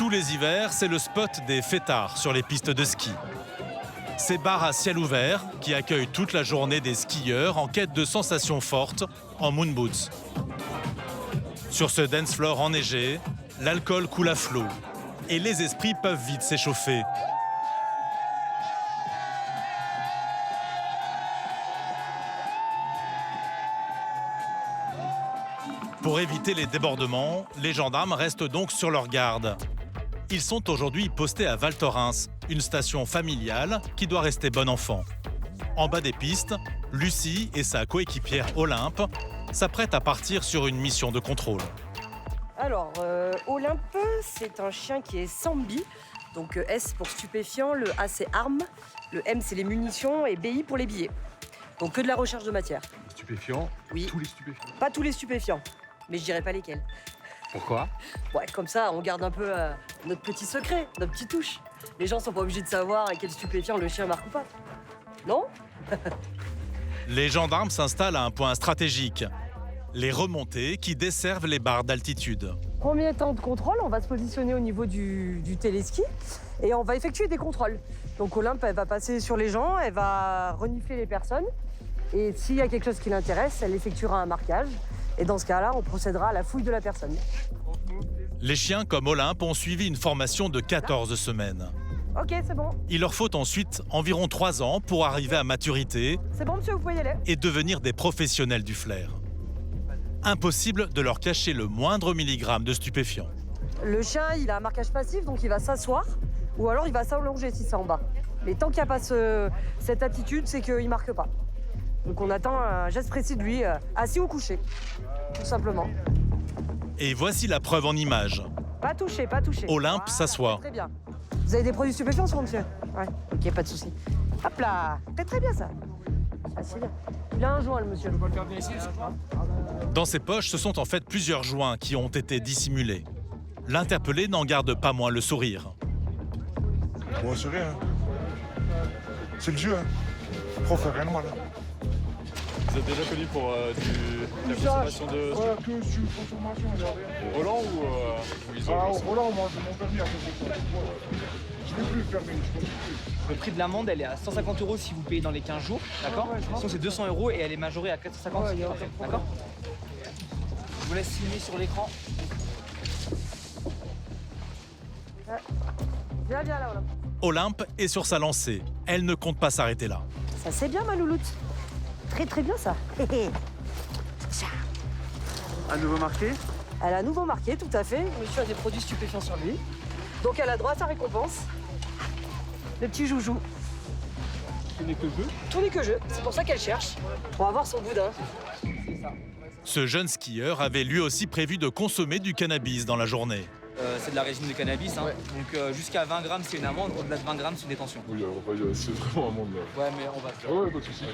Tous les hivers, c'est le spot des fêtards sur les pistes de ski. Ces bars à ciel ouvert qui accueillent toute la journée des skieurs en quête de sensations fortes en moon boots. Sur ce dance floor enneigé, l'alcool coule à flot et les esprits peuvent vite s'échauffer. Pour éviter les débordements, les gendarmes restent donc sur leur garde. Ils sont aujourd'hui postés à Val Thorens, une station familiale qui doit rester bon enfant. En bas des pistes, Lucie et sa coéquipière Olympe s'apprêtent à partir sur une mission de contrôle. Alors, Olympe, c'est un chien qui est Sambi. Donc S pour stupéfiant, le A c'est arme, le M c'est les munitions et BI pour les billets. Donc que de la recherche de matière. Stupéfiants? Oui. Tous les stupéfiants? Pas tous les stupéfiants, mais je dirais pas lesquels. Pourquoi? Ouais, comme ça, on garde un peu notre petit secret, notre petite touche. Les gens sont pas obligés de savoir à quel stupéfiant le chien marque ou pas. Non? Les gendarmes s'installent à un point stratégique, les remontées qui desservent les barres d'altitude. Premier temps de contrôle, on va se positionner au niveau du téléski et on va effectuer des contrôles. Donc Olympe, elle va passer sur les gens, elle va renifler les personnes et s'il y a quelque chose qui l'intéresse, elle effectuera un marquage. Et dans ce cas-là, on procédera à la fouille de la personne. Les chiens comme Olympe ont suivi une formation de 14 semaines. Ok, c'est bon. Il leur faut ensuite environ 3 ans pour arriver à maturité C'est bon, monsieur, vous pouvez y aller. et devenir des professionnels du flair. Impossible de leur cacher le moindre milligramme de stupéfiants. Le chien, il a un marquage passif, donc il va s'asseoir ou alors il va s'allonger si c'est en bas. Mais tant qu'il n'y a pas cette attitude, c'est qu'il ne marque pas. Donc on attend un geste précis de lui, assis ou couché, tout simplement. Et voici la preuve en images. Pas touché, pas touché. Olympe s'assoit. Très bien. Vous avez des produits stupéfiants sur vous, monsieur? Ouais. Ok, pas de souci. Hop là, c'est très bien ça. Ah, c'est bien. Il a un joint, le monsieur. Dans ses poches, ce sont en fait plusieurs joints qui ont été dissimulés. L'interpellé n'en garde pas moins le sourire. Bon, c'est rien. C'est le jeu, hein. Après, on fait rien de mal. Vous êtes déjà connu pour la consommation de... Ouais, que sur consommation, regardez. Au volant ou ils ont... Ah, au volant, moi, j'ai mon permis à côté. Je ne vais plus le permis, je ne plus. Le prix de l'amende, elle est à 150 € si vous payez dans les 15 jours, d'accord? Sinon, c'est 200 € et elle est majorée à 450 €. D'accord? Je vous laisse signer sur l'écran. Viens, viens là, Olympe. Olympe est sur sa lancée. Elle ne compte pas s'arrêter là. Ça c'est bien, ma louloute. Très très bien ça. À nouveau marqué. Elle a à nouveau marqué, tout à fait. Monsieur a des produits stupéfiants sur lui. Donc elle a droit à sa récompense. Le petit joujou. Tout n'est que jeu. Tout n'est que jeu. C'est pour ça qu'elle cherche. Pour avoir son boudin. Ce jeune skieur avait lui aussi prévu de consommer du cannabis dans la journée. C'est de la régime de cannabis, hein. Donc jusqu'à 20 grammes, c'est une amende. Au-delà de 20 grammes, c'est une détention. Oui, c'est vraiment un monde là. Ouais, mais on va faire. Ouais, pas de soucis.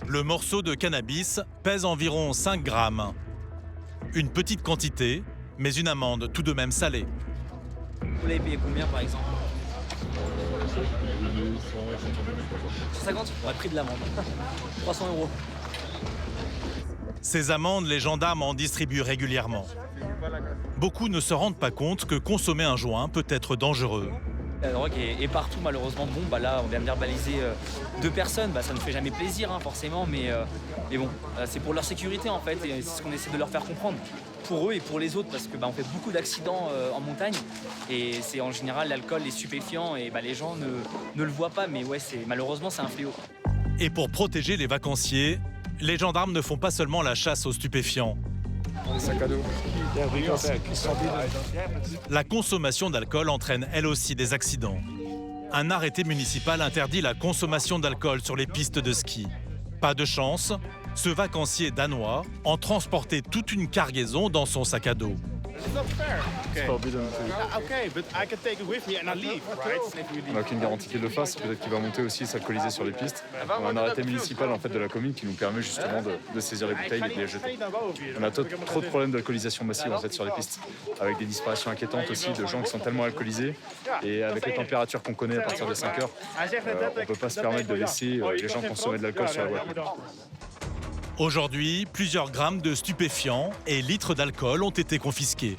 Le morceau de cannabis pèse environ 5 grammes. Une petite quantité, mais une amende tout de même salée. Vous l'avez payé combien, par exemple? 150? Ouais, prix de l'amende. 300 €. Ces amendes, les gendarmes en distribuent régulièrement. Beaucoup ne se rendent pas compte que consommer un joint peut être dangereux. La drogue est partout, malheureusement. Bon, bah là, on vient de verbaliser 2 personnes. Bah, ça ne fait jamais plaisir, hein, forcément, mais bon, c'est pour leur sécurité, en fait, et c'est ce qu'on essaie de leur faire comprendre. Pour eux et pour les autres, parce que on fait beaucoup d'accidents en montagne, et c'est en général l'alcool, les stupéfiants, et les gens ne le voient pas, mais ouais, malheureusement, c'est un fléau. Et pour protéger les vacanciers, les gendarmes ne font pas seulement la chasse aux stupéfiants. Sac à dos. La consommation d'alcool entraîne elle aussi des accidents. Un arrêté municipal interdit la consommation d'alcool sur les pistes de ski. Pas de chance, ce vacancier danois en transportait toute une cargaison dans son sac à dos. On n'a aucune garantie qu'il le fasse, peut-être qu'il va monter aussi s'alcooliser sur les pistes. On a un arrêté municipal en fait, de la commune qui nous permet justement de saisir les bouteilles et de les jeter. On a trop de problèmes d'alcoolisation massive en fait, sur les pistes, avec des disparitions inquiétantes aussi de gens qui sont tellement alcoolisés. Et avec les températures qu'on connaît à partir de 5 heures, on ne peut pas se permettre de laisser les gens consommer de l'alcool sur la voie. Aujourd'hui, plusieurs grammes de stupéfiants et litres d'alcool ont été confisqués.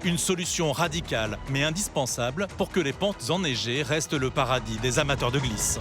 Une solution radicale mais indispensable pour que les pentes enneigées restent le paradis des amateurs de glisse.